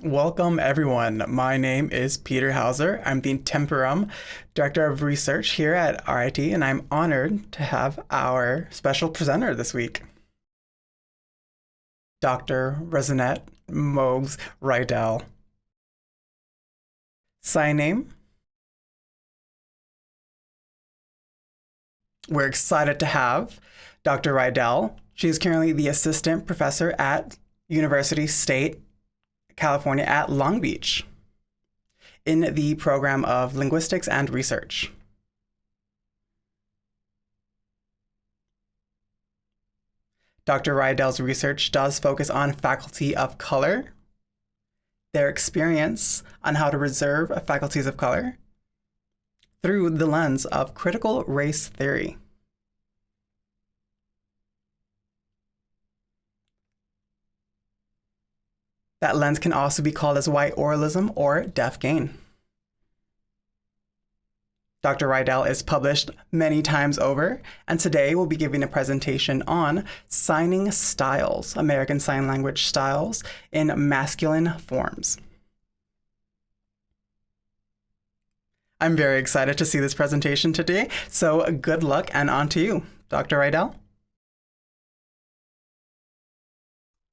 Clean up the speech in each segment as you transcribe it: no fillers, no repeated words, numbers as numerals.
Welcome, everyone. My name is Peter Hauser. I'm the Temporum Director of Research here at RIT, and I'm honored to have our special presenter this week, Dr. Resonette Mogs Rydell. Sign name? We're excited to have Dr. Rydell. She is currently the Assistant Professor at University State California at Long Beach in the program of Linguistics and Research. Dr. Rydell's research does focus on faculty of color, their experience on how to preserve faculties of color through the lens of critical race theory. That lens can also be called as white oralism or deaf gain. Dr. Rydell is published many times over, and today we'll be giving a presentation on signing styles, American Sign Language styles in masculine forms. I'm very excited to see this presentation today, so good luck and on to you, Dr. Rydell.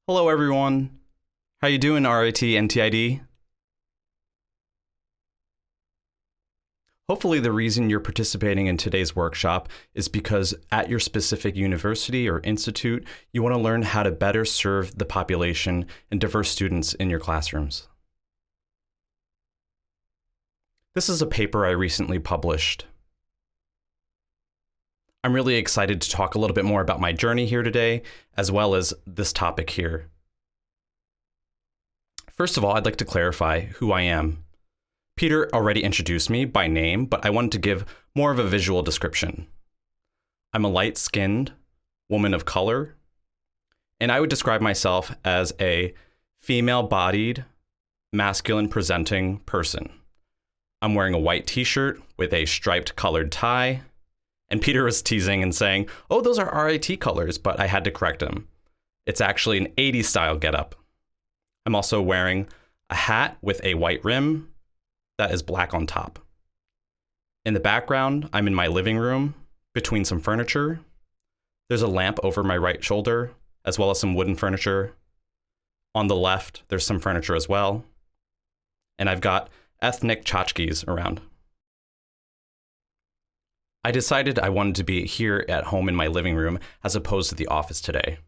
Hello, everyone. How you doing, RIT NTID? Hopefully the reason you're participating in today's workshop is because at your specific university or institute, you want to learn how to better serve the population and diverse students in your classrooms. This is a paper I recently published. I'm really excited to talk a little bit more about my journey here today, as well as this topic here. First of all, I'd like to clarify who I am. Peter already introduced me by name, but I wanted to give more of a visual description. I'm a light-skinned woman of color, and I would describe myself as a female-bodied, masculine-presenting person. I'm wearing a white t-shirt with a striped colored tie, and Peter was teasing and saying, "Oh, those are RIT colors," but I had to correct him. It's actually an 80s style getup. I'm also wearing a hat with a white rim that is black on top. In the background, I'm in my living room between some furniture. There's a lamp over my right shoulder, as well as some wooden furniture. On the left, there's some furniture as well. And I've got ethnic tchotchkes around. I decided I wanted to be here at home in my living room as opposed to the office today.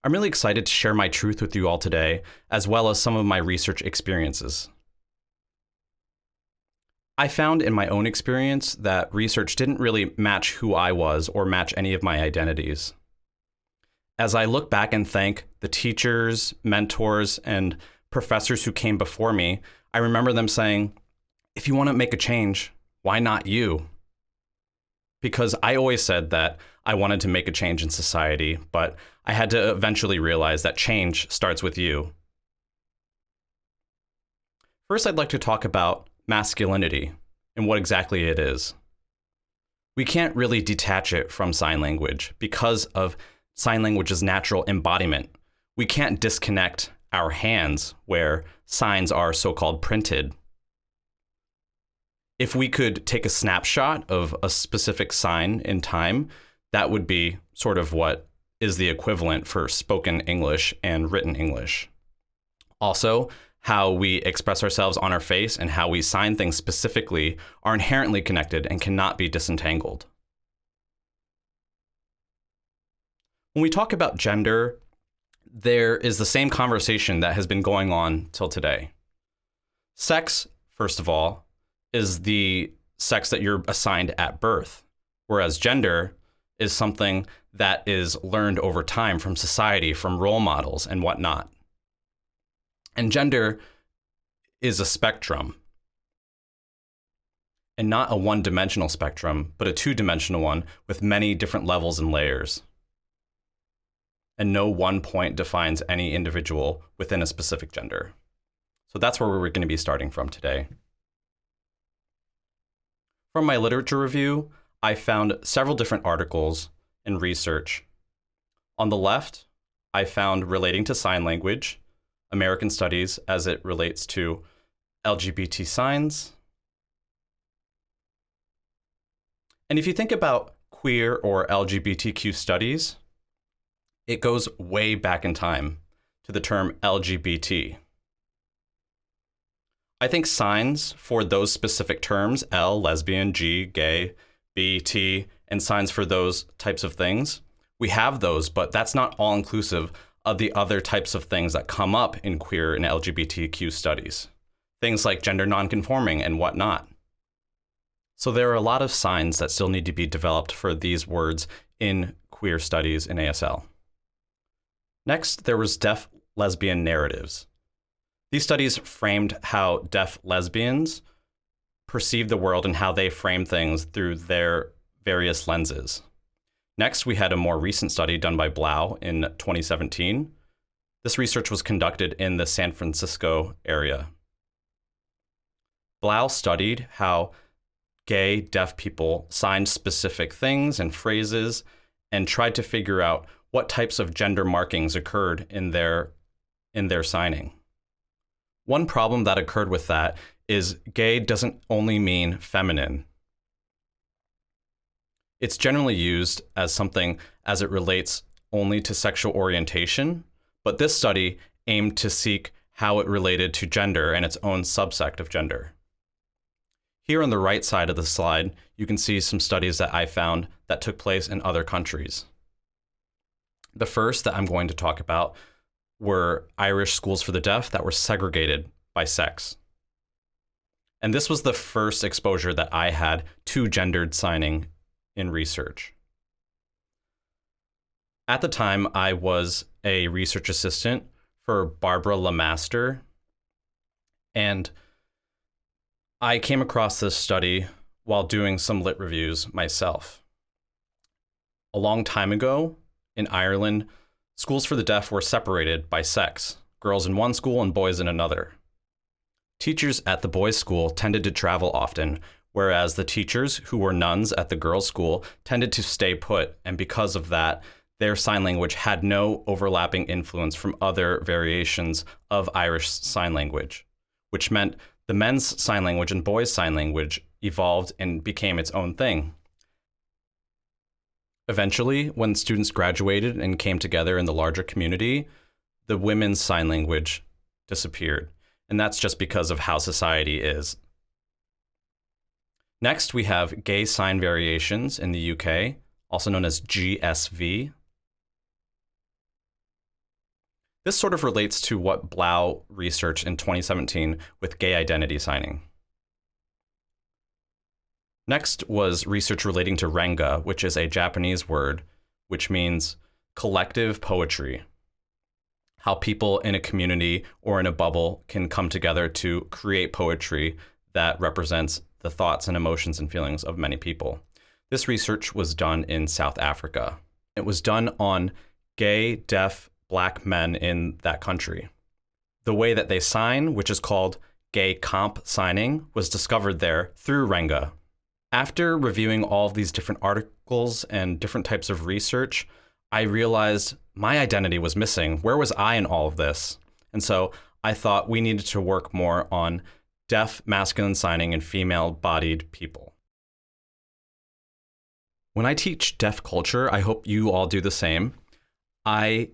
I'm really excited to share my truth with you all today, as well as some of my research experiences. I found in my own experience that research didn't really match who I was or match any of my identities. As I look back and thank the teachers, mentors, and professors who came before me, I remember them saying, "If you want to make a change, why not you?" Because I always said that I wanted to make a change in society, but I had to eventually realize that change starts with you. First, I'd like to talk about masculinity and what exactly it is. We can't really detach it from sign language because of sign language's natural embodiment. We can't disconnect our hands where signs are so-called printed. If we could take a snapshot of a specific sign in time, that would be sort of what is the equivalent for spoken English and written English. Also, how we express ourselves on our face and how we sign things specifically are inherently connected and cannot be disentangled. When we talk about gender, there is the same conversation that has been going on till today. Sex, first of all, is the sex that you're assigned at birth, whereas gender is something that is learned over time from society, from role models and whatnot. And gender is a spectrum, and not a one-dimensional spectrum, but a two-dimensional one with many different levels and layers. And no one point defines any individual within a specific gender. So that's where we're going to be starting from today. From my literature review, I found several different articles and research. On the left, I found relating to sign language, American studies as it relates to LGBT signs. And if you think about queer or LGBTQ studies, it goes way back in time to the term LGBT. I think signs for those specific terms, L, lesbian, G, gay, B, T, and signs for those types of things, we have those, but that's not all inclusive of the other types of things that come up in queer and LGBTQ studies. Things like gender nonconforming and whatnot. So there are a lot of signs that still need to be developed for these words in queer studies in ASL. Next, there was deaf lesbian narratives. These studies framed how deaf lesbians perceive the world and how they frame things through their various lenses. Next, we had a more recent study done by Blau in 2017. This research was conducted in the San Francisco area. Blau studied how gay, deaf people signed specific things and phrases and tried to figure out what types of gender markings occurred in their signing. One problem that occurred with that is gay doesn't only mean feminine. It's generally used as something as it relates only to sexual orientation, but this study aimed to seek how it related to gender and its own subsect of gender. Here on the right side of the slide, you can see some studies that I found that took place in other countries. The first that I'm going to talk about were Irish schools for the deaf that were segregated by sex. And this was the first exposure that I had to gendered signing in research. At the time, I was a research assistant for Barbara Lemaster, and I came across this study while doing some lit reviews myself. A long time ago in Ireland, schools for the deaf were separated by sex, girls in one school and boys in another. Teachers at the boys' school tended to travel often, whereas the teachers who were nuns at the girls' school tended to stay put, and because of that, their sign language had no overlapping influence from other variations of Irish Sign Language, which meant the men's sign language and boys' sign language evolved and became its own thing. Eventually, when students graduated and came together in the larger community, the women's sign language disappeared, and that's just because of how society is. Next, we have gay sign variations in the UK, also known as GSV. This sort of relates to what Blau researched in 2017 with gay identity signing. Next was research relating to renga, which is a Japanese word, which means collective poetry. How people in a community or in a bubble can come together to create poetry that represents the thoughts and emotions and feelings of many people. This research was done in South Africa. It was done on gay, deaf, Black men in that country. The way that they sign, which is called gay comp signing, was discovered there through renga. After reviewing all of these different articles and different types of research, I realized my identity was missing. Where was I in all of this? And so I thought we needed to work more on deaf masculine signing and female-bodied people. When I teach deaf culture, I hope you all do the same. I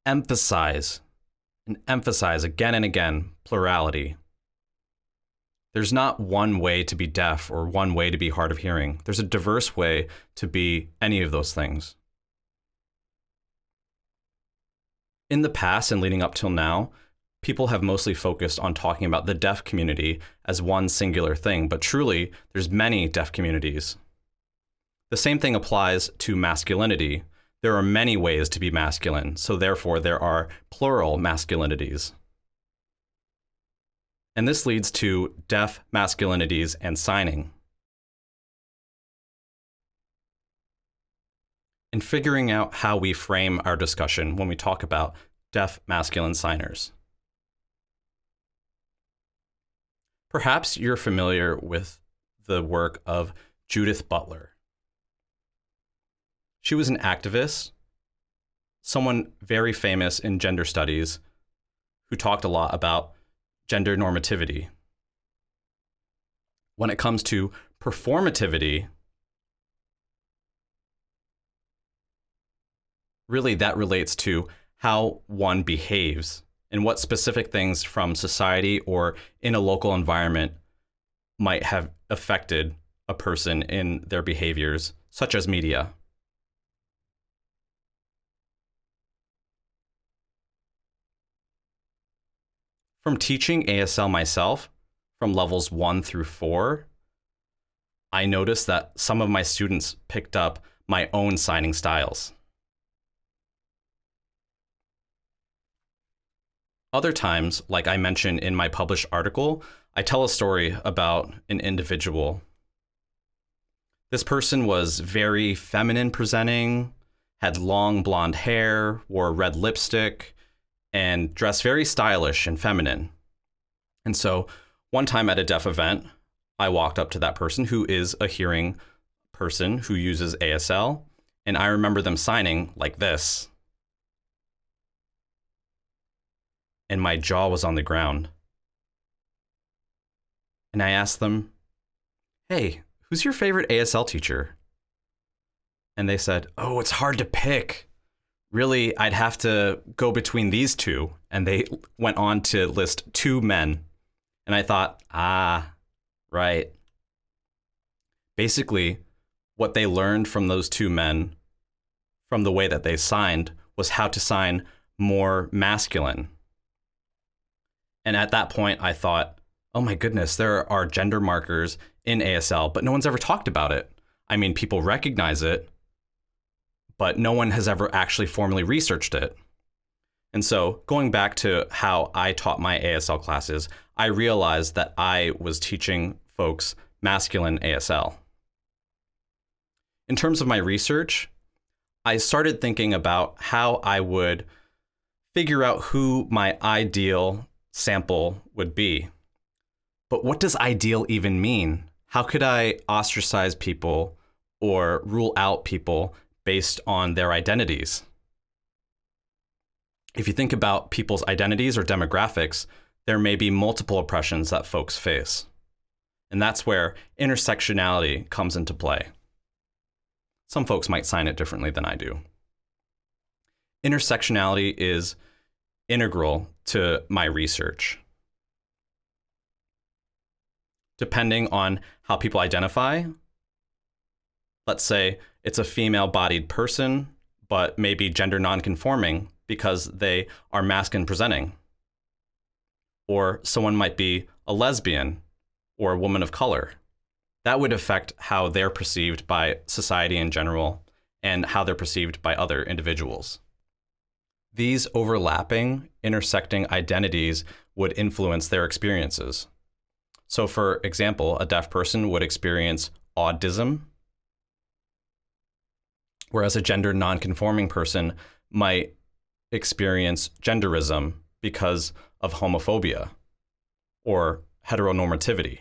emphasize again and again plurality. There's not one way to be deaf or one way to be hard of hearing. There's a diverse way to be any of those things. In the past and leading up till now, people have mostly focused on talking about the deaf community as one singular thing, but truly, there's many deaf communities. The same thing applies to masculinity. There are many ways to be masculine, so therefore there are plural masculinities. And this leads to deaf masculinities and signing. And figuring out how we frame our discussion when we talk about deaf masculine signers. Perhaps you're familiar with the work of Judith Butler. She was an activist, someone very famous in gender studies, who talked a lot about gender normativity. When it comes to performativity, really that relates to how one behaves and what specific things from society or in a local environment might have affected a person in their behaviors, such as media. From teaching ASL myself, from levels 1 through 4, I noticed that some of my students picked up my own signing styles. Other times, like I mentioned in my published article, I tell a story about an individual. This person was very feminine presenting, had long blonde hair, wore red lipstick, and dressed very stylish and feminine. And so one time at a deaf event, I walked up to that person who is a hearing person who uses ASL, and I remember them signing like this. And my jaw was on the ground. And I asked them, "Hey, who's your favorite ASL teacher?" And they said, "Oh, it's hard to pick. Really, I'd have to go between these two." And they went on to list 2 men. And I thought, right. Basically, what they learned from those 2 men, from the way that they signed, was how to sign more masculine. And at that point, I thought, oh my goodness, there are gender markers in ASL, but no one's ever talked about it. I mean, people recognize it, but no one has ever actually formally researched it. And so going back to how I taught my ASL classes, I realized that I was teaching folks masculine ASL. In terms of my research, I started thinking about how I would figure out who my ideal sample would be. But what does ideal even mean? How could I ostracize people or rule out people based on their identities? If you think about people's identities or demographics, there may be multiple oppressions that folks face. And that's where intersectionality comes into play. Some folks might sign it differently than I do. Intersectionality is integral to my research. Depending on how people identify, let's say it's a female-bodied person, but maybe gender non-conforming because they are masculine presenting. Or someone might be a lesbian or a woman of color. That would affect how they're perceived by society in general and how they're perceived by other individuals. These overlapping, intersecting identities would influence their experiences. So for example, a deaf person would experience autism, whereas a gender non-conforming person might experience genderism because of homophobia or heteronormativity.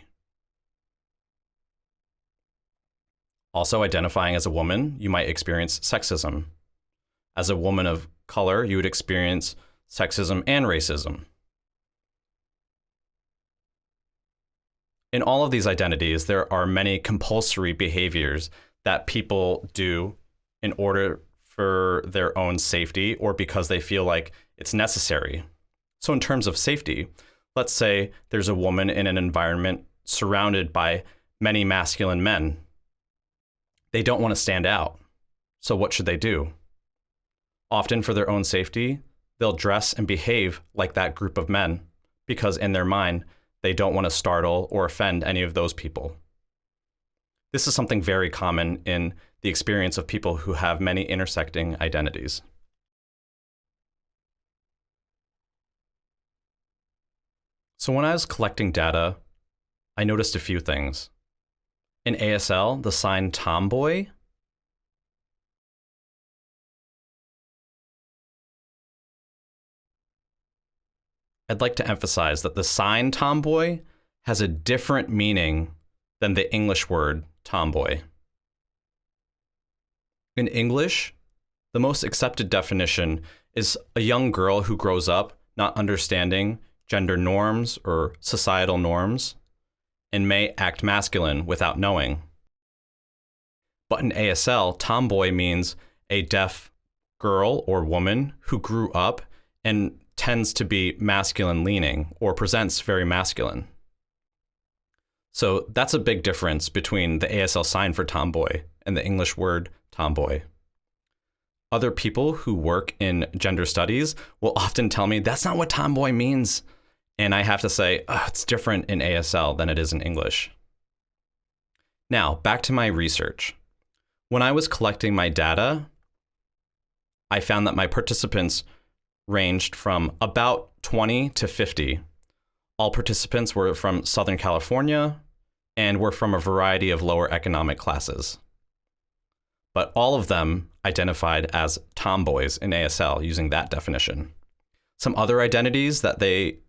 Also, identifying as a woman, you might experience sexism. As a woman of color, you would experience sexism and racism. In all of these identities, there are many compulsory behaviors that people do in order for their own safety or because they feel like it's necessary. So in terms of safety, let's say there's a woman in an environment surrounded by many masculine men. They don't want to stand out. So what should they do? Often for their own safety, they'll dress and behave like that group of men because in their mind, they don't want to startle or offend any of those people. This is something very common in the experience of people who have many intersecting identities. So when I was collecting data, I noticed a few things. In ASL, the sign tomboy I'd like to emphasize that the sign tomboy has a different meaning than the English word tomboy. In English, the most accepted definition is a young girl who grows up not understanding gender norms or societal norms, and may act masculine without knowing. But in ASL, tomboy means a deaf girl or woman who grew up and tends to be masculine leaning or presents very masculine. So that's a big difference between the ASL sign for tomboy and the English word tomboy. Other people who work in gender studies will often tell me that's not what tomboy means. And I have to say, it's different in ASL than it is in English. Now, back to my research. When I was collecting my data, I found that my participants ranged from about 20 to 50. All participants were from Southern California and were from a variety of lower economic classes. But all of them identified as tomboys in ASL using that definition. Some other identities that they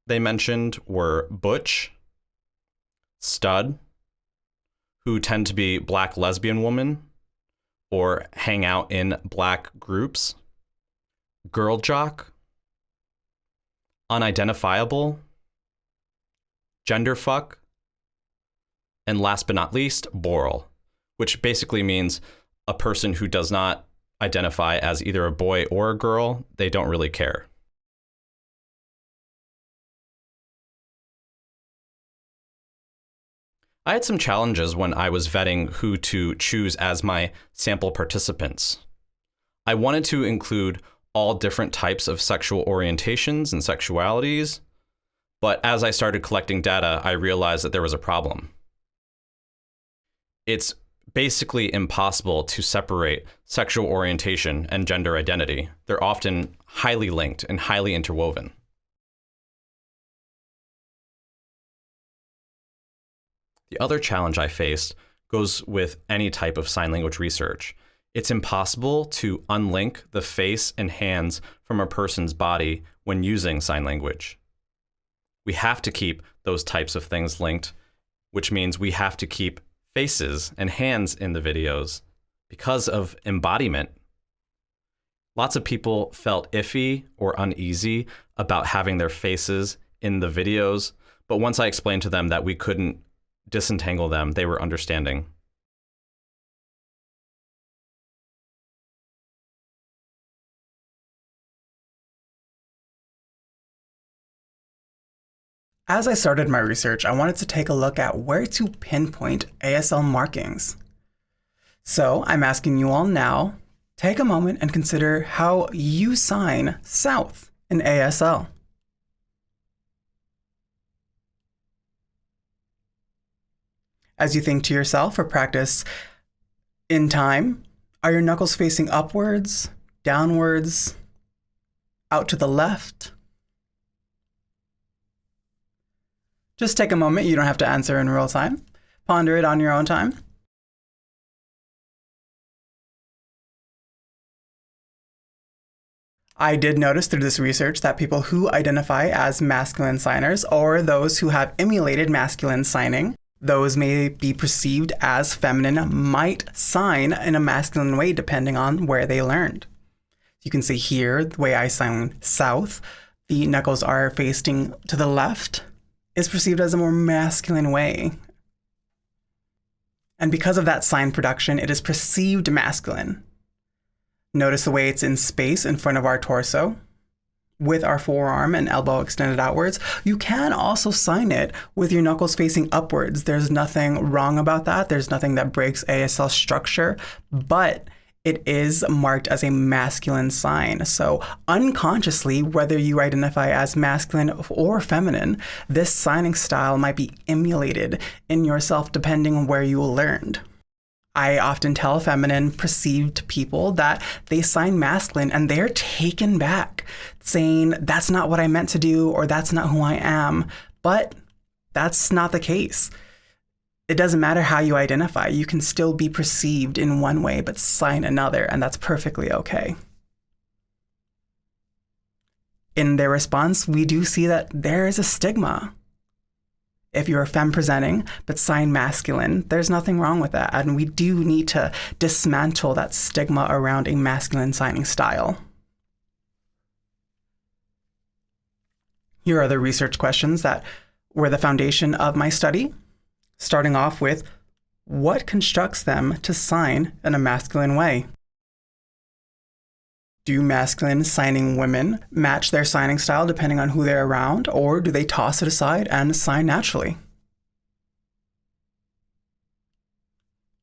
mentioned were butch, stud, who tend to be black lesbian women or hang out in black groups, girl jock, unidentifiable, gender fuck, and last but not least, boral, which basically means a person who does not identify as either a boy or a girl. They don't really care. I had some challenges when I was vetting who to choose as my sample participants. I wanted to include all different types of sexual orientations and sexualities, but as I started collecting data, I realized that there was a problem. It's basically impossible to separate sexual orientation and gender identity. They're often highly linked and highly interwoven. The other challenge I faced goes with any type of sign language research. It's impossible to unlink the face and hands from a person's body when using sign language. We have to keep those types of things linked, which means we have to keep faces and hands in the videos because of embodiment. Lots of people felt iffy or uneasy about having their faces in the videos, but once I explained to them that we couldn't disentangle them, they were understanding. As I started my research, I wanted to take a look at where to pinpoint ASL markings. So I'm asking you all now, take a moment and consider how you sign south in ASL. As you think to yourself or practice in time, are your knuckles facing upwards, downwards, out to the left? Just take a moment. You don't have to answer in real time. Ponder it on your own time. I did notice through this research that people who identify as masculine signers or those who have emulated masculine signing, those may be perceived as feminine, might sign in a masculine way depending on where they learned. You can see here, the way I sign south, the knuckles are facing to the left, is perceived as a more masculine way. And because of that sign production, it is perceived masculine. Notice the way it's in space in front of our torso, with our forearm and elbow extended outwards. You can also sign it with your knuckles facing upwards. There's nothing wrong about that. There's nothing that breaks ASL structure, but it is marked as a masculine sign. So unconsciously, whether you identify as masculine or feminine, this signing style might be emulated in yourself depending on where you learned. I often tell feminine perceived people that they sign masculine and they're taken back, saying that's not what I meant to do or that's not who I am. But that's not the case. It doesn't matter how you identify. You can still be perceived in one way but sign another, and that's perfectly okay. In their response, we do see that there is a stigma. If you're femme presenting but sign masculine, there's nothing wrong with that. And we do need to dismantle that stigma around a masculine signing style. Here are the research questions that were the foundation of my study, starting off with what constructs them to sign in a masculine way? Do masculine signing women match their signing style depending on who they're around, or do they toss it aside and sign naturally?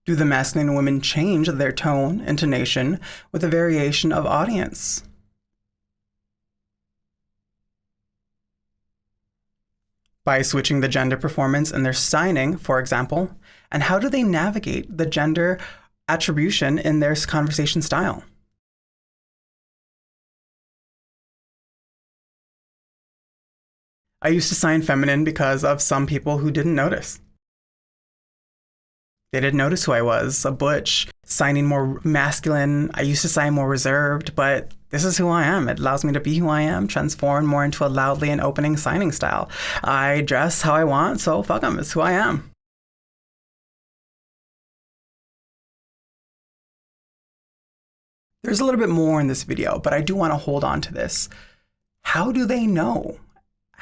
Do the masculine women change their tone, intonation with a variation of audience? By switching the gender performance in their signing, for example, and how do they navigate the gender attribution in their conversation style? I used to sign feminine because of some people who didn't notice. They didn't notice who I was, a butch, signing more masculine. I used to sign more reserved, but this is who I am. It allows me to be who I am, transform more into a loudly and opening signing style. I dress how I want, so fuck them, it's who I am. There's a little bit more in this video, but I do want to hold on to this. How do they know?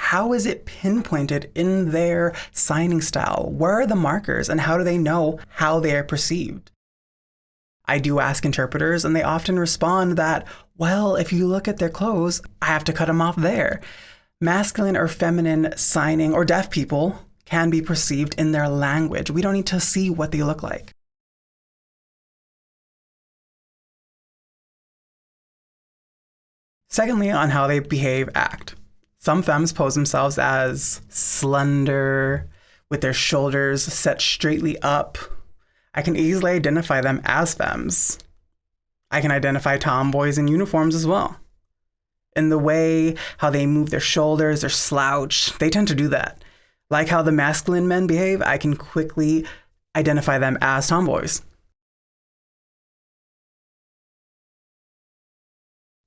How is it pinpointed in their signing style? Where are the markers and how do they know how they are perceived? I do ask interpreters and they often respond that, well, if you look at their clothes, I have to cut them off there. Masculine or feminine signing or deaf people can be perceived in their language. We don't need to see what they look like. Secondly, on how they behave, act. Some femmes pose themselves as slender, with their shoulders set straightly up. I can easily identify them as femmes. I can identify tomboys in uniforms as well. In the way how they move their shoulders, their slouch, they tend to do that. Like how the masculine men behave, I can quickly identify them as tomboys.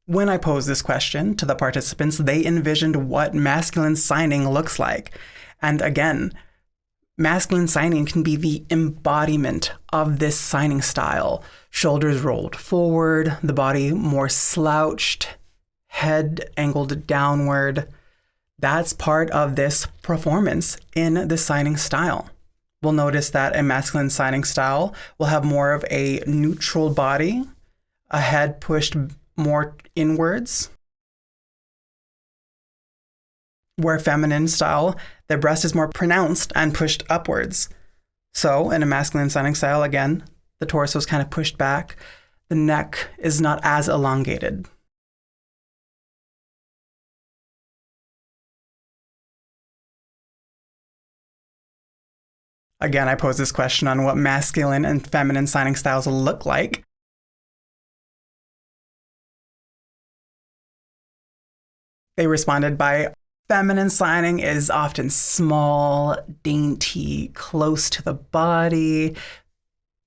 When I posed this question to the participants, they envisioned what masculine signing looks like. And again, masculine signing can be the embodiment of this signing style. Shoulders rolled forward, the body more slouched, head angled downward. That's part of this performance in the signing style. We'll notice that a masculine signing style will have more of a neutral body, a head pushed more inwards, where feminine style, the breast is more pronounced and pushed upwards. So in a masculine signing style, again, the torso is kind of pushed back. The neck is not as elongated. Again, I pose this question on what masculine and feminine signing styles look like. They responded by feminine signing is often small, dainty, close to the body.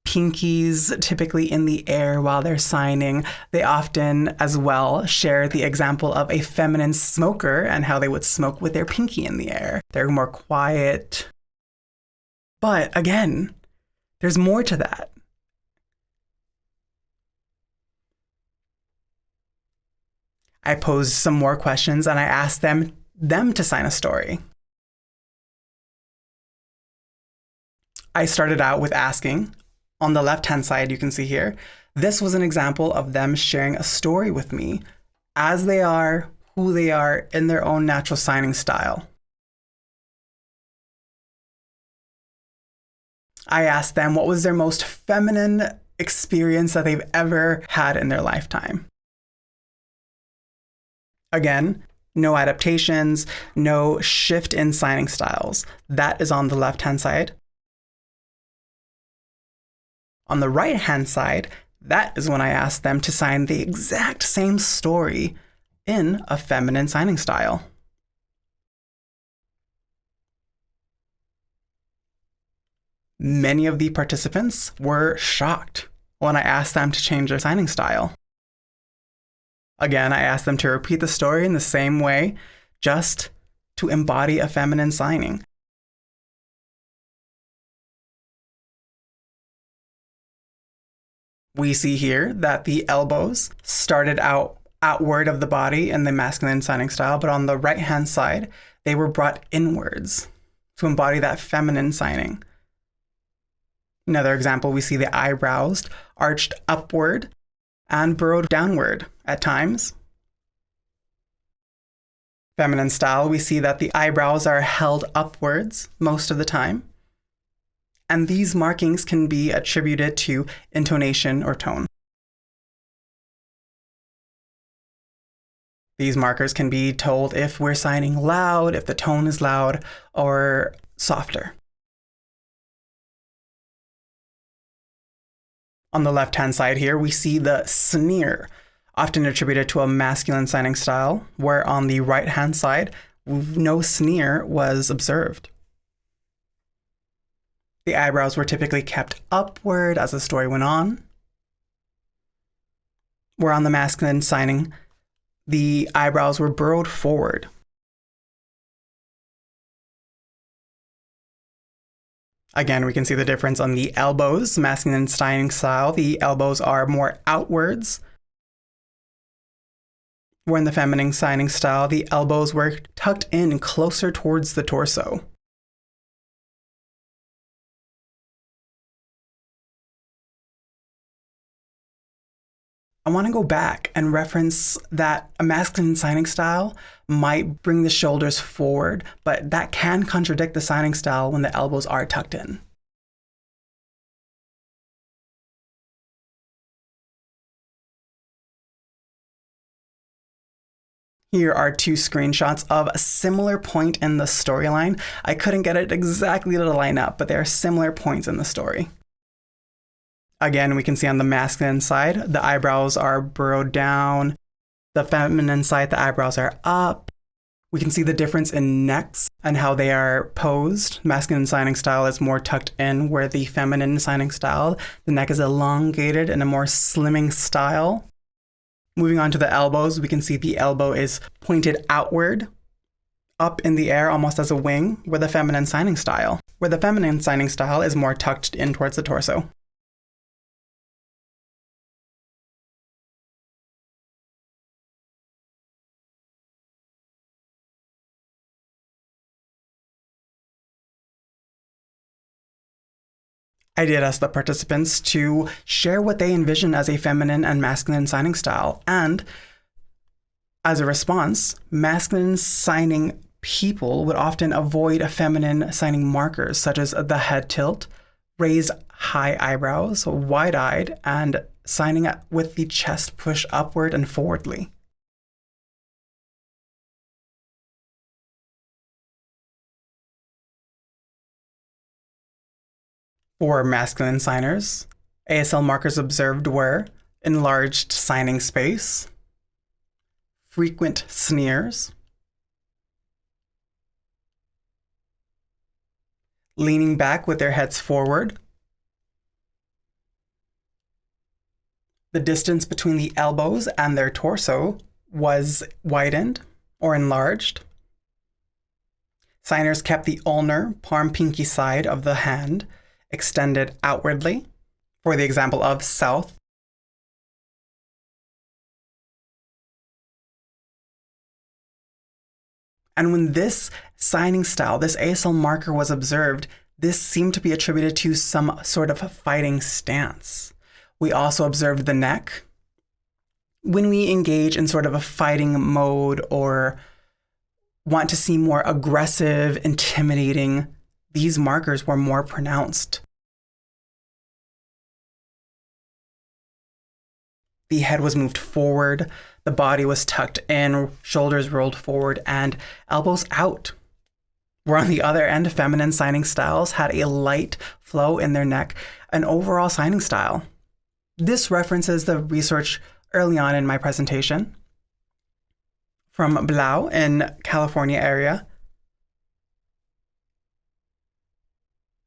Pinkies typically in the air while they're signing. They often as well share the example of a feminine smoker and how they would smoke with their pinky in the air. They're more quiet. But again, there's more to that. I posed some more questions and I asked them to sign a story. I started out with asking, on the left-hand side, you can see here, this was an example of them sharing a story with me as they are, who they are in their own natural signing style. I asked them what was their most feminine experience that they've ever had in their lifetime. Again, no adaptations, no shift in signing styles. That is on the left-hand side. On the right-hand side, that is when I asked them to sign the exact same story in a feminine signing style. Many of the participants were shocked when I asked them to change their signing style. Again, I asked them to repeat the story in the same way, just to embody a feminine signing. We see here that the elbows started out outward of the body in the masculine signing style, but on the right-hand side, they were brought inwards to embody that feminine signing. Another example, we see the eyebrows arched upward and burrowed downward at times. Feminine style, we see that the eyebrows are held upwards most of the time. And these markings can be attributed to intonation or tone. These markers can be told if we're signing loud, if the tone is loud, or softer. On the left-hand side here, we see the sneer, often attributed to a masculine signing style, where on the right-hand side, no sneer was observed. The eyebrows were typically kept upward as the story went on, where on the masculine signing, the eyebrows were burrowed forward. Again, we can see the difference on the elbows. Masculine signing style, the elbows are more outwards, where in the feminine signing style, the elbows were tucked in closer towards the torso. I want to go back and reference that a masculine signing style might bring the shoulders forward, but that can contradict the signing style when the elbows are tucked in. Here are two screenshots of a similar point in the storyline. I couldn't get it exactly to line up, but there are similar points in the story. Again, we can see on the masculine side, the eyebrows are burrowed down. The feminine side, the eyebrows are up. We can see the difference in necks and how they are posed. Masculine signing style is more tucked in, where the feminine signing style, the neck is elongated in a more slimming style. Moving on to the elbows, we can see the elbow is pointed outward, up in the air almost as a wing, where the feminine signing style is more tucked in towards the torso. I did ask the participants to share what they envision as a feminine and masculine signing style. And as a response, masculine signing people would often avoid feminine signing markers, such as the head tilt, raised high eyebrows, wide-eyed, and signing with the chest pushed upward and forwardly. For masculine signers, ASL markers observed were enlarged signing space, frequent sneers, leaning back with their heads forward, the distance between the elbows and their torso was widened or enlarged. Signers kept the ulnar, palm pinky side of the hand extended outwardly, for the example of south. And when this signing style, this ASL marker was observed, this seemed to be attributed to some sort of fighting stance. We also observed the neck. When we engage in sort of a fighting mode or want to seem more aggressive, intimidating, these markers were more pronounced. The head was moved forward, the body was tucked in, shoulders rolled forward, and elbows out. Where on the other end, feminine signing styles had a light flow in their neck, an overall signing style. This references the research early on in my presentation from Blau in California area,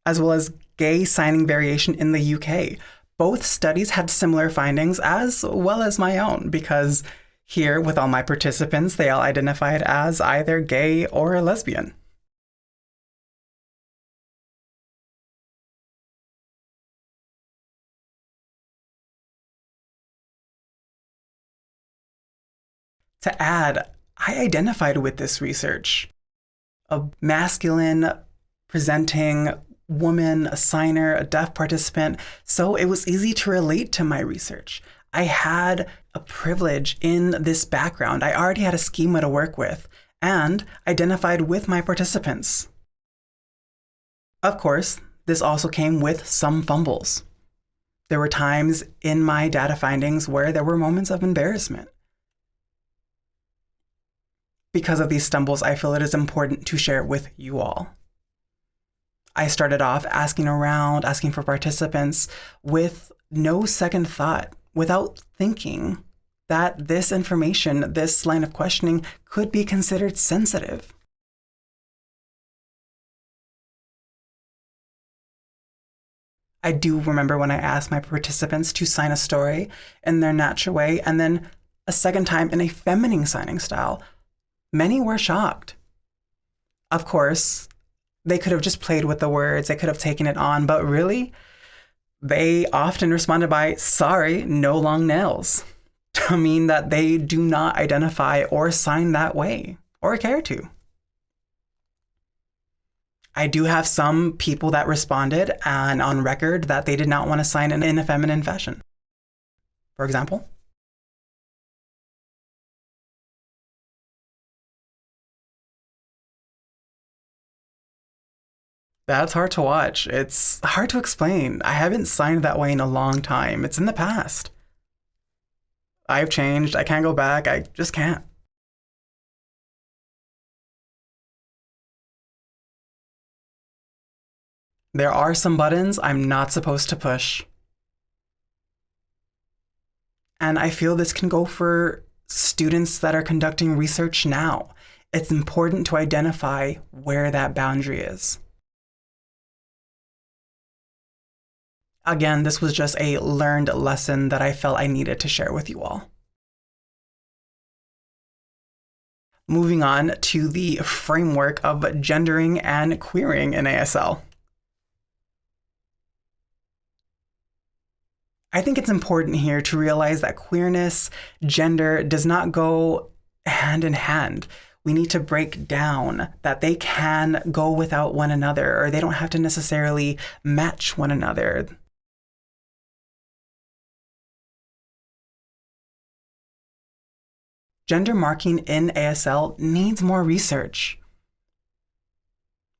as well as gay signing variation in the UK. Both studies had similar findings as well as my own, because here with all my participants, they all identified as either gay or lesbian. To add, I identified with this research. A masculine presenting woman, a signer, a deaf participant, so it was easy to relate to my research. I had a privilege in this background. I already had a schema to work with and identified with my participants. Of course, this also came with some fumbles. There were times in my data findings where there were moments of embarrassment. Because of these stumbles, I feel it is important to share it with you all. I started off asking around, asking for participants with no second thought, without thinking that this information, this line of questioning, could be considered sensitive. I do remember when I asked my participants to sign a story in their natural way, and then a second time in a feminine signing style. Many were shocked. Of course, they could have just played with the words, they could have taken it on, but really, they often responded by, sorry, no long nails, to mean that they do not identify or sign that way, or care to. I do have some people that responded and on record that they did not want to sign in a feminine fashion. For example, that's hard to watch. It's hard to explain. I haven't signed that way in a long time. It's in the past. I've changed. I can't go back. I just can't. There are some buttons I'm not supposed to push. And I feel this can go for students that are conducting research now. It's important to identify where that boundary is. Again, this was just a learned lesson that I felt I needed to share with you all. Moving on to the framework of gendering and queering in ASL. I think it's important here to realize that queerness, gender does not go hand in hand. We need to break down that they can go without one another, or they don't have to necessarily match one another. Gender marking in ASL needs more research.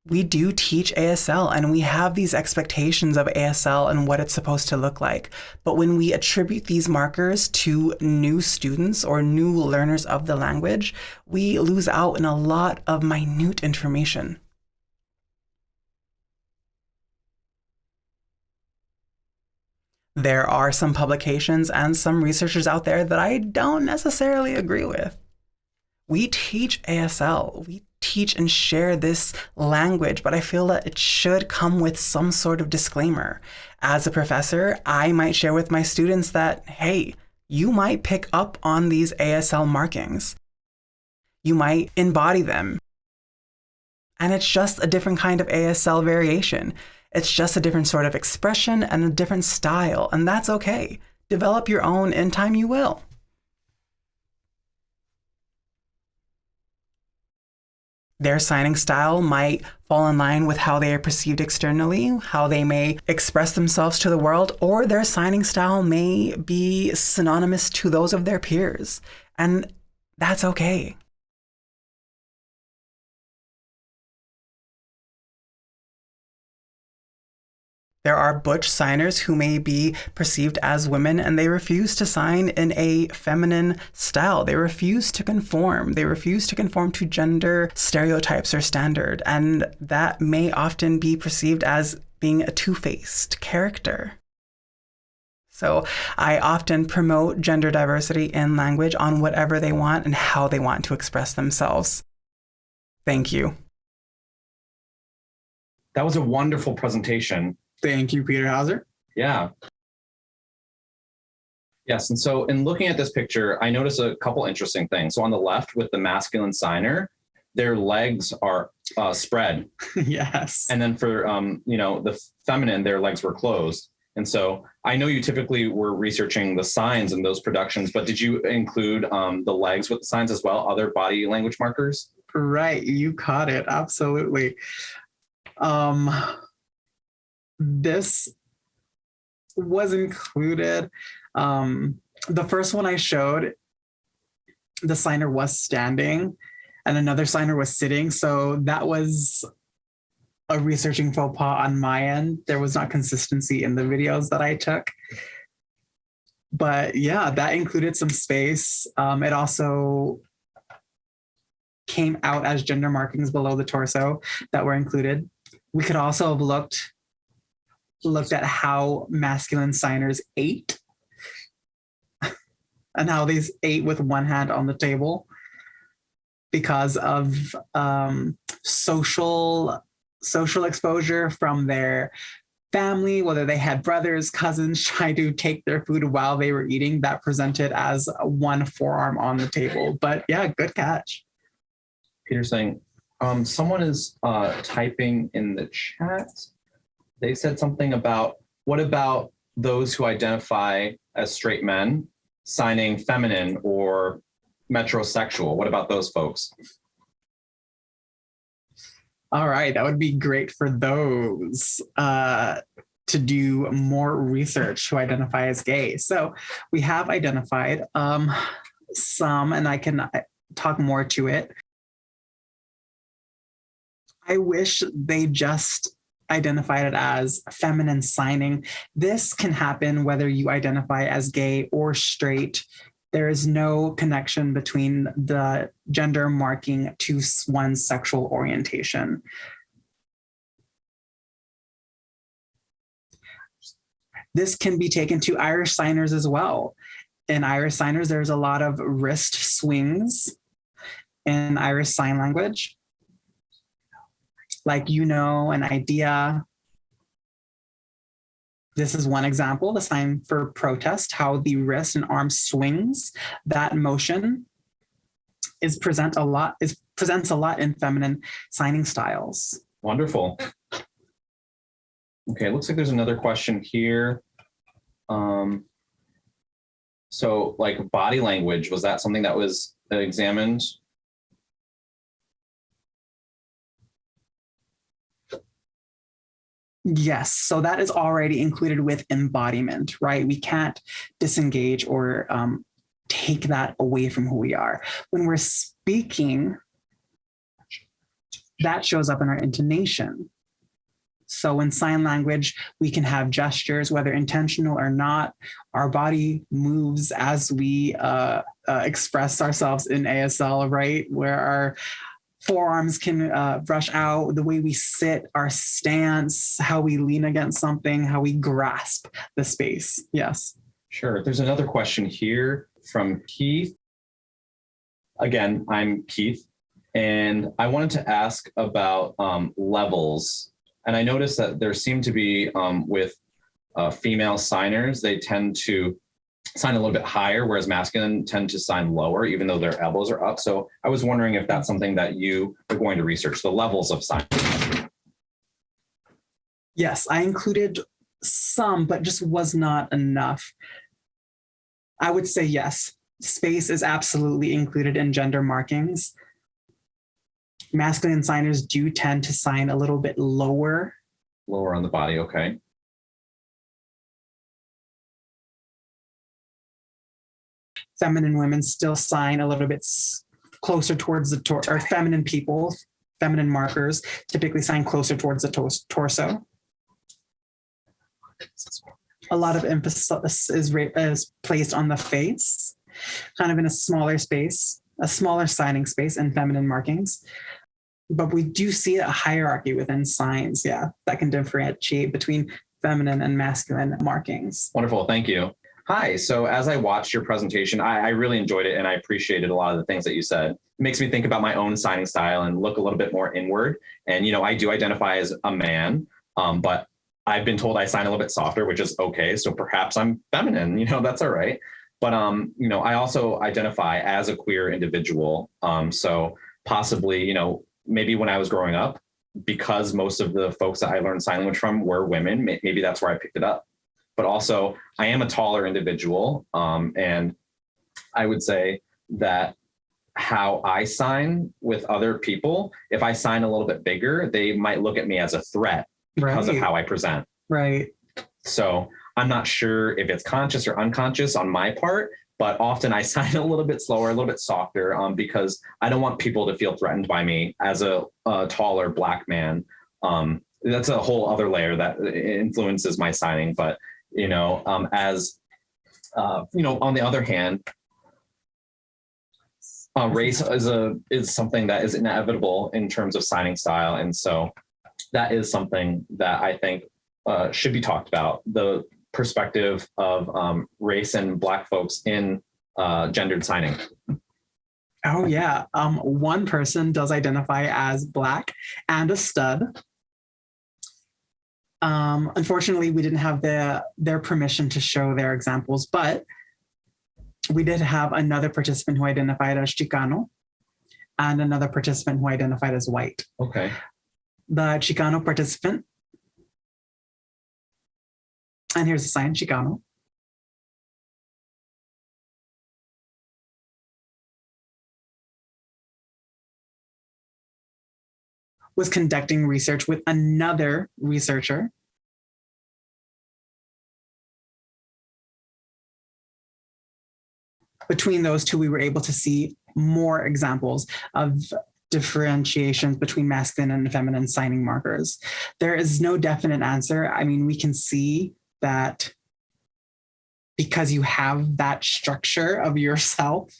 We do teach ASL and we have these expectations of ASL and what it's supposed to look like. But when we attribute these markers to new students or new learners of the language, we lose out in a lot of minute information. There are some publications and some researchers out there that I don't necessarily agree with. We teach ASL, we teach and share this language, but I feel that it should come with some sort of disclaimer. As a professor, I might share with my students that, hey, you might pick up on these ASL markings. You might embody them. And it's just a different kind of ASL variation. It's just a different sort of expression and a different style, and that's okay. Develop your own in time you will. Their signing style might fall in line with how they are perceived externally, how they may express themselves to the world, or their signing style may be synonymous to those of their peers, and that's okay. There are butch signers who may be perceived as women and they refuse to sign in a feminine style. They refuse to conform. They refuse to conform to gender stereotypes or standard. And that may often be perceived as being a two-faced character. So I often promote gender diversity in language on whatever they want and how they want to express themselves. Thank you. That was a wonderful presentation. Thank you, Peter Hauser. Yeah. Yes, and so in looking at this picture, I noticed a couple interesting things. So on the left with the masculine signer, their legs are spread. Yes. And then for the feminine, their legs were closed. And so I know you typically were researching the signs in those productions, but did you include the legs with the signs as well, other body language markers? Right, you caught it. Absolutely. This was included. The first one I showed, the signer was standing and another signer was sitting. So that was a researching faux pas on my end. There was not consistency in the videos that I took. But yeah, that included some space. It also came out as gender markings below the torso that were included. We could also have looked at how masculine signers ate and how they ate with one hand on the table because of social exposure from their family, whether they had brothers, cousins try to take their food while they were eating. That presented as one forearm on the table. But yeah, good catch. Peter saying, someone is typing in the chat. They said something about, what about those who identify as straight men signing feminine or metrosexual? What about those folks? All right, that would be great for those to do more research who identify as gay. So we have identified some, and I can talk more to it. I wish they just identified it as feminine signing. This can happen whether you identify as gay or straight. There is no connection between the gender marking to one's sexual orientation. This can be taken to Irish signers as well. In Irish signers, there's a lot of wrist swings in Irish Sign Language. Like, an idea. This is one example, the sign for protest, how the wrist and arm swings. That motion presents a lot in feminine signing styles. Wonderful. Okay, looks like there's another question here. So like body language, was that something that was examined? Yes, so that is already included with embodiment, right? We can't disengage or take that away from who we are. When we're speaking, that shows up in our intonation. So in sign language, we can have gestures, whether intentional or not. Our body moves as we express ourselves in ASL, right? Where our forearms can brush out, the way we sit, our stance, how we lean against something, how we grasp the space. Yes. Sure. There's another question here from Keith. Again, I'm Keith, and I wanted to ask about levels. And I noticed that there seem to be with female signers, they tend to sign a little bit higher, whereas masculine tend to sign lower, even though their elbows are up. So I was wondering if that's something that you are going to research, the levels of signing. Yes, I included some, but just was not enough. I would say yes, space is absolutely included in gender markings. Masculine signers do tend to sign a little bit lower. Lower on the body, okay. Feminine women still sign a little bit closer towards the torso, or feminine people, feminine markers typically sign closer towards the torso. A lot of emphasis is placed on the face, kind of in a smaller space, a smaller signing space in feminine markings. But we do see a hierarchy within signs, that can differentiate between feminine and masculine markings. Wonderful, thank you. Hi, so as I watched your presentation, I really enjoyed it and I appreciated a lot of the things that you said. It makes me think about my own signing style and look a little bit more inward. And, I do identify as a man, but I've been told I sign a little bit softer, which is okay. So perhaps I'm feminine, that's all right. But, I also identify as a queer individual. So possibly, maybe when I was growing up, because most of the folks that I learned sign language from were women, maybe that's where I picked it up. but also I am a taller individual. And I would say that how I sign with other people, if I sign a little bit bigger, they might look at me as a threat because of how I present. Right. So I'm not sure if it's conscious or unconscious on my part, but often I sign a little bit slower, a little bit softer, because I don't want people to feel threatened by me as a taller Black man. That's a whole other layer that influences my signing. But, on the other hand, race is something that is inevitable in terms of signing style. And so that is something that I think should be talked about, the perspective of race and Black folks in gendered signing. Oh, yeah. One person does identify as Black and a stud. Unfortunately, we didn't have their permission to show their examples, but we did have another participant who identified as Chicano and another participant who identified as white. Okay. The Chicano participant, and here's the sign, Chicano. Was conducting research with another researcher. Between those two, we were able to see more examples of differentiations between masculine and feminine signing markers. There is no definite answer. I mean, we can see that because you have that structure of yourself,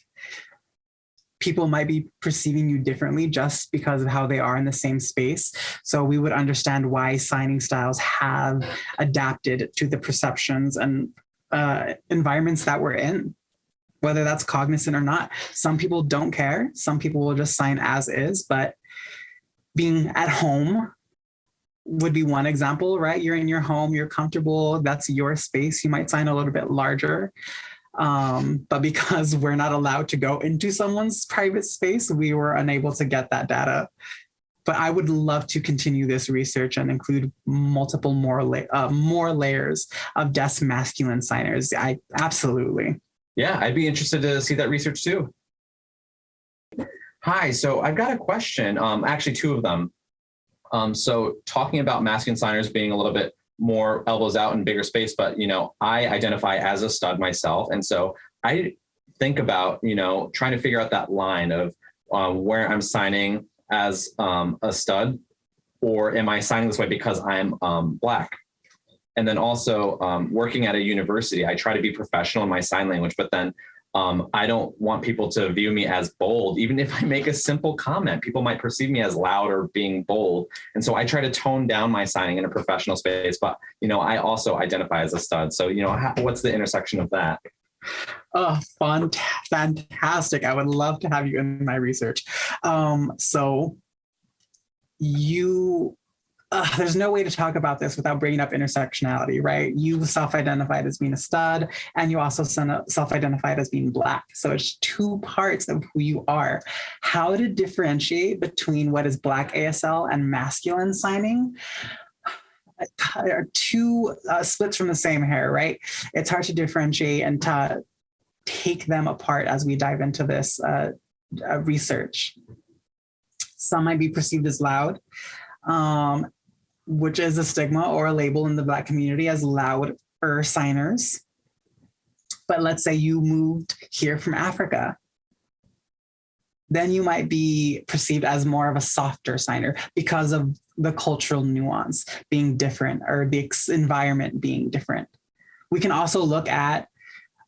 people might be perceiving you differently just because of how they are in the same space. So we would understand why signing styles have adapted to the perceptions and environments that we're in, whether that's cognizant or not. Some people don't care. Some people will just sign as is, but being at home would be one example, right? You're in your home, you're comfortable, that's your space. You might sign a little bit larger. But because we're not allowed to go into someone's private space, we were unable to get that data. But I would love to continue this research and include multiple more layers of desk masculine signers. Absolutely. Yeah, I'd be interested to see that research too. Hi, so I've got a question, actually two of them. So talking about masculine signers being a little bit more elbows out and bigger space, but, I identify as a stud myself. And so I think about, trying to figure out that line of where I'm signing as a stud, or am I signing this way because I'm Black? And then also working at a university, I try to be professional in my sign language, but then I don't want people to view me as bold. Even if I make a simple comment, people might perceive me as loud or being bold. And so I try to tone down my signing in a professional space, but, I also identify as a stud. So, what's the intersection of that? Oh, fantastic. I would love to have you in my research. There's no way to talk about this without bringing up intersectionality, right? You self-identified as being a stud, and you also self-identified as being Black. So it's two parts of who you are. How to differentiate between what is Black ASL and masculine signing are two splits from the same hair, right? It's hard to differentiate and to take them apart as we dive into this research. Some might be perceived as loud, which is a stigma or a label in the Black community as louder signers. But let's say you moved here from Africa. Then you might be perceived as more of a softer signer because of the cultural nuance being different or the environment being different. We can also look at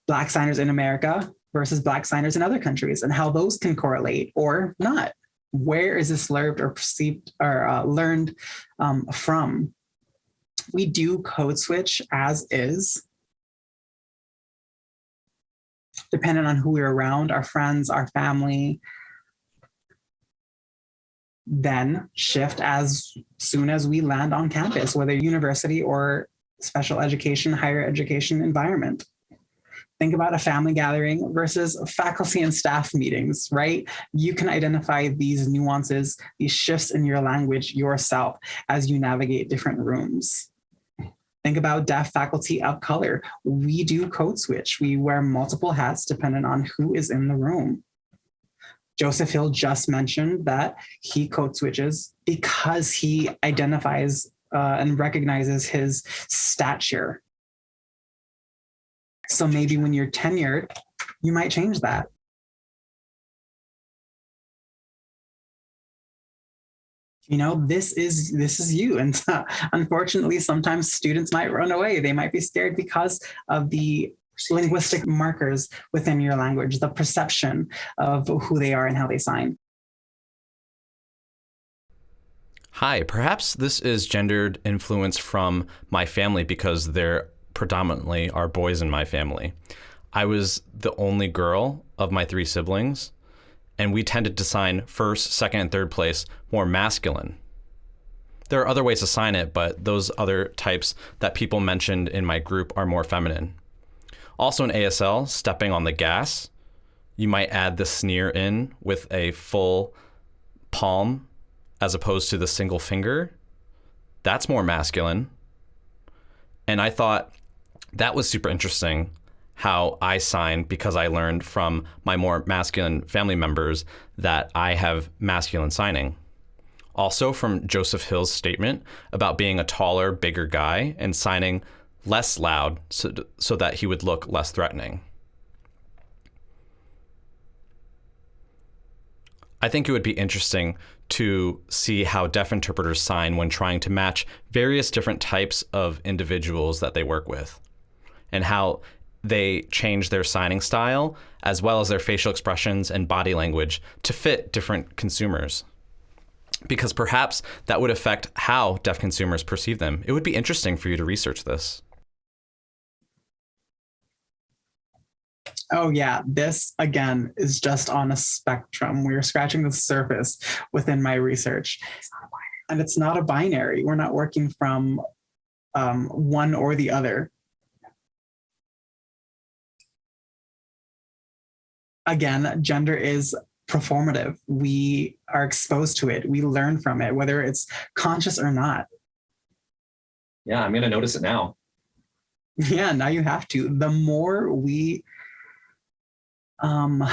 Black signers in America versus Black signers in other countries and how those can correlate or not. Where is this learned or perceived or learned from? We do code switch as is, depending on who we're around, our friends, our family, then shift as soon as we land on campus, whether university or special education, higher education environment. Think about a family gathering versus faculty and staff meetings, right? You can identify these nuances, these shifts in your language yourself as you navigate different rooms. Think about deaf faculty of color. We do code switch. We wear multiple hats depending on who is in the room. Joseph Hill just mentioned that he code switches because he identifies and recognizes his stature. So maybe when you're tenured, you might change that. You know, this is you. And unfortunately, sometimes students might run away. They might be scared because of the linguistic markers within your language, the perception of who they are and how they sign. Hi, perhaps this is gendered influence from my family because there predominantly are boys in my family. I was the only girl of my 3 siblings, and we tended to sign first, second, and third place more masculine. There are other ways to sign it, but those other types that people mentioned in my group are more feminine. Also in ASL, stepping on the gas, you might add the sneer in with a full palm as opposed to the single finger. That's more masculine. And I thought that was super interesting how I sign, because I learned from my more masculine family members that I have masculine signing. Also from Joseph Hill's statement about being a taller, bigger guy and signing less loud so that he would look less threatening. I think it would be interesting to see how deaf interpreters sign when trying to match various different types of individuals that they work with, and how they change their signing style as well as their facial expressions and body language to fit different consumers. Because perhaps that would affect how deaf consumers perceive them. It would be interesting for you to research this. Oh yeah, this again is just on a spectrum. We're scratching the surface within my research. And it's not a binary. We're not working from one or the other. Again, gender is performative. We are exposed to it. We learn from it, whether it's conscious or not. Yeah, I'm going to notice it now. Yeah, now you have to. The more we kind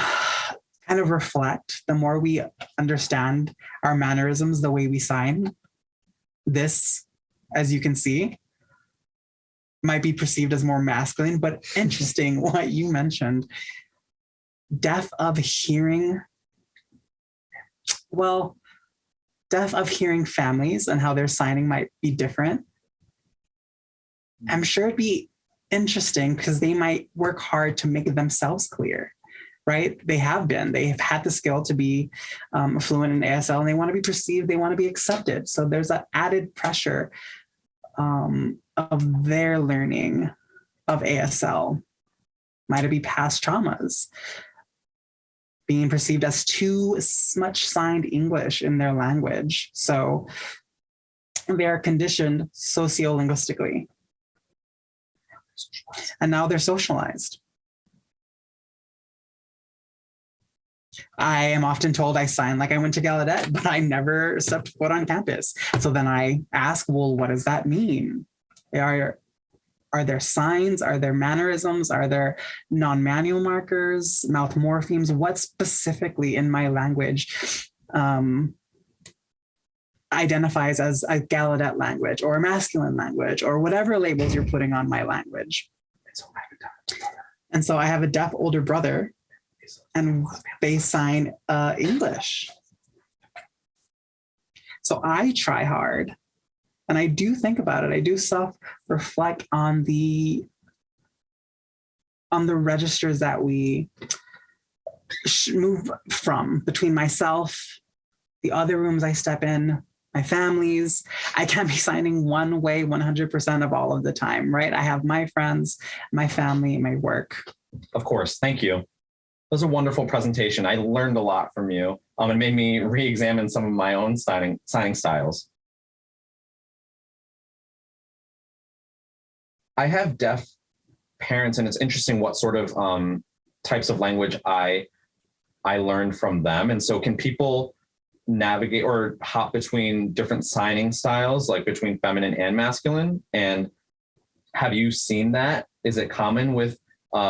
of reflect, the more we understand our mannerisms, the way we sign, this, as you can see, might be perceived as more masculine, but interesting what you mentioned. Deaf of hearing, well, deaf of hearing families and how their signing might be different. I'm sure it'd be interesting because they might work hard to make themselves clear, right? They've had the skill to be fluent in ASL, and they want to be perceived, they want to be accepted. So there's that added pressure of their learning of ASL. Might it be past traumas? Being perceived as too much signed English in their language. So they are conditioned sociolinguistically. And now they're socialized. I am often told I sign like I went to Gallaudet, but I never stepped foot on campus. So then I ask, well, what does that mean? Are there signs? Are there mannerisms? Are there non-manual markers, mouth morphemes? What specifically in my language identifies as a Gallaudet language or a masculine language or whatever labels you're putting on my language? And so I have a deaf older brother, and they sign English. So I try hard. And I do think about it. I do self-reflect on the registers that we move from between myself, the other rooms I step in, my families. I can't be signing one way 100% of all of the time, right? I have my friends, my family, my work. Of course. Thank you. That was a wonderful presentation. I learned a lot from you. It made me re-examine some of my own signing styles. I have deaf parents, and it's interesting what sort of types of language I learned from them. And so can people navigate or hop between different signing styles, like between feminine and masculine? And have you seen that? Is it common with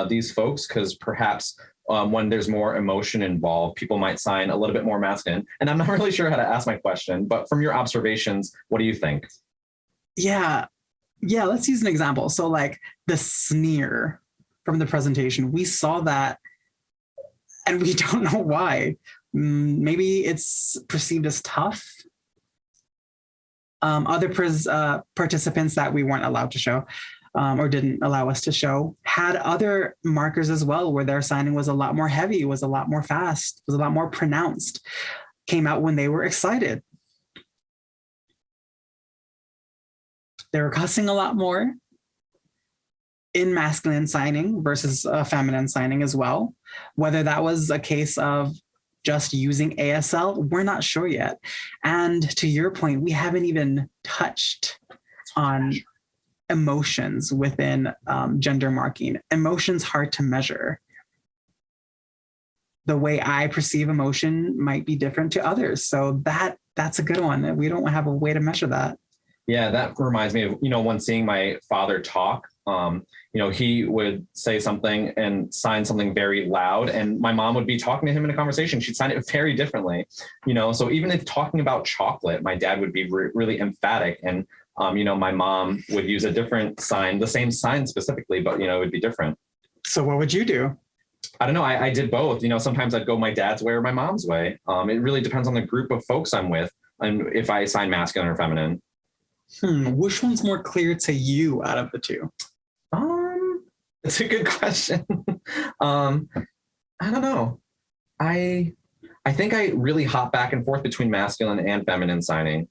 these folks? Because perhaps when there's more emotion involved, people might sign a little bit more masculine. And I'm not really sure how to ask my question, but from your observations, what do you think? Yeah. Yeah. Let's use an example. So, like the sneer from the presentation, we saw that and we don't know why. Maybe it's perceived as tough. Other participants that we weren't allowed to show or didn't allow us to show had other markers as well, where their signing was a lot more heavy, was a lot more fast, was a lot more pronounced, came out when they were excited. They were cussing a lot more in masculine signing versus feminine signing as well. Whether that was a case of just using ASL, we're not sure yet. And to your point, we haven't even touched on emotions within gender marking. Emotions hard to measure. The way I perceive emotion might be different to others. So that's a good one. We don't have a way to measure that. Yeah, that reminds me of, when seeing my father talk, he would say something and sign something very loud, and my mom would be talking to him in a conversation. She'd sign it very differently, so even if talking about chocolate, my dad would be really emphatic, and, my mom would use a different sign, the same sign specifically, but, it would be different. So what would you do? I don't know. I did both. Sometimes I'd go my dad's way or my mom's way. It really depends on the group of folks I'm with and if I sign masculine or feminine. Which one's more clear to you out of the two? It's a good question. I don't know. I think I really hop back and forth between masculine and feminine signing,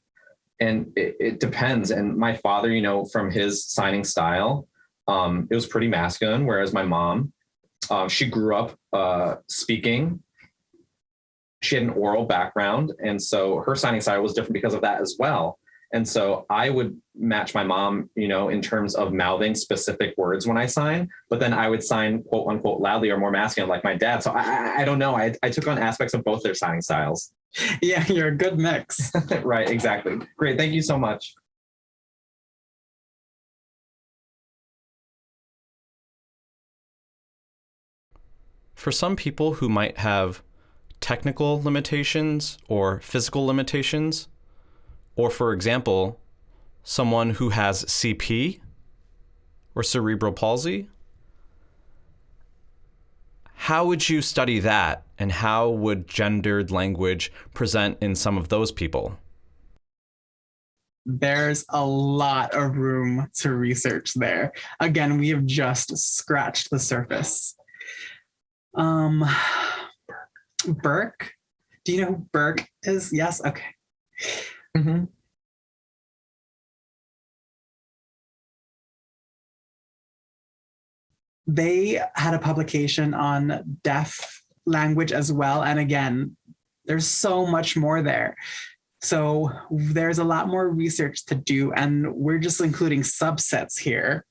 and it depends. And my father, from his signing style, it was pretty masculine, whereas my mom, she grew up speaking. She had an oral background, and so her signing style was different because of that as well. And so I would match my mom, in terms of mouthing specific words when I sign, but then I would sign quote unquote loudly or more masculine like my dad. So I don't know. I took on aspects of both their signing styles. Yeah, you're a good mix. Right, exactly. Great. Thank you so much. For some people who might have technical limitations or physical limitations, or for example, someone who has CP or cerebral palsy, how would you study that, and how would gendered language present in some of those people? There's a lot of room to research there. Again, we have just scratched the surface. Burke? Do you know who Burke is? Yes? Okay. Mm-hmm. They had a publication on deaf language as well. And again, there's so much more there. So there's a lot more research to do, and we're just including subsets here.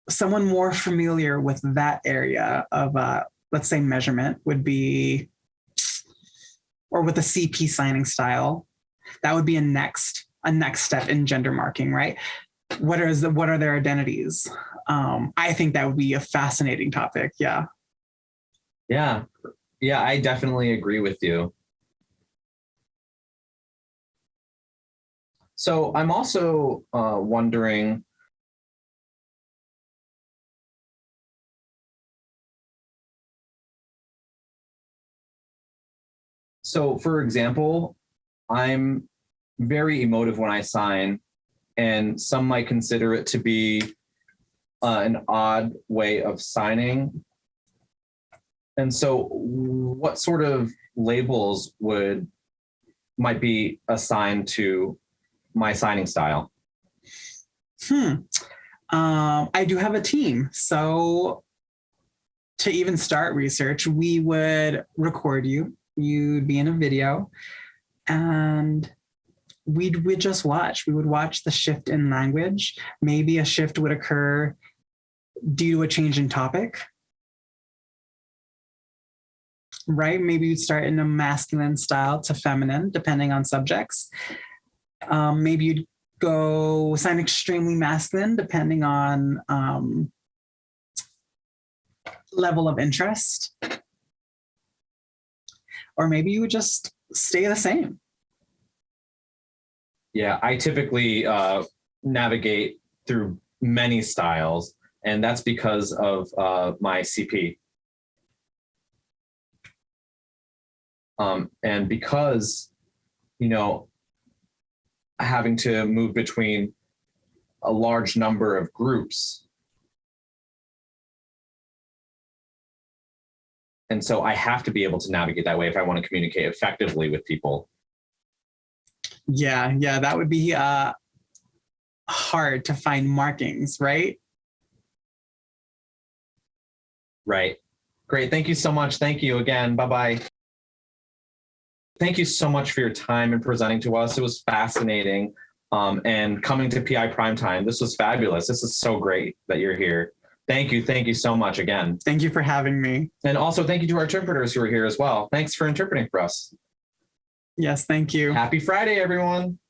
Someone more familiar with that area of, let's say, measurement would be, or with the CP signing style, that would be a next step in gender marking, right? What are their identities? I think that would be a fascinating topic. Yeah. Yeah, I definitely agree with you. So I'm also wondering, so for example, I'm very emotive when I sign, and some might consider it to be an odd way of signing. And so what sort of labels might be assigned to my signing style? I do have a team. So to even start research, we would record you. You'd be in a video, and we'd just watch. We would watch the shift in language. Maybe a shift would occur due to a change in topic, right? Maybe you'd start in a masculine style to feminine, depending on subjects. Maybe you'd sign extremely masculine depending on level of interest. Or maybe you would just stay the same. Yeah, I typically navigate through many styles, and that's because of my CP. And because, having to move between a large number of groups. And so I have to be able to navigate that way if I want to communicate effectively with people. Yeah, that would be hard to find markings, right? Right. Great. Thank you so much. Thank you again. Bye-bye. Thank you so much for your time and presenting to us. It was fascinating. And coming to PI Primetime, this was fabulous. This is so great that you're here. Thank you. Thank you so much again. Thank you for having me. And also thank you to our interpreters who are here as well. Thanks for interpreting for us. Yes, thank you. Happy Friday, everyone.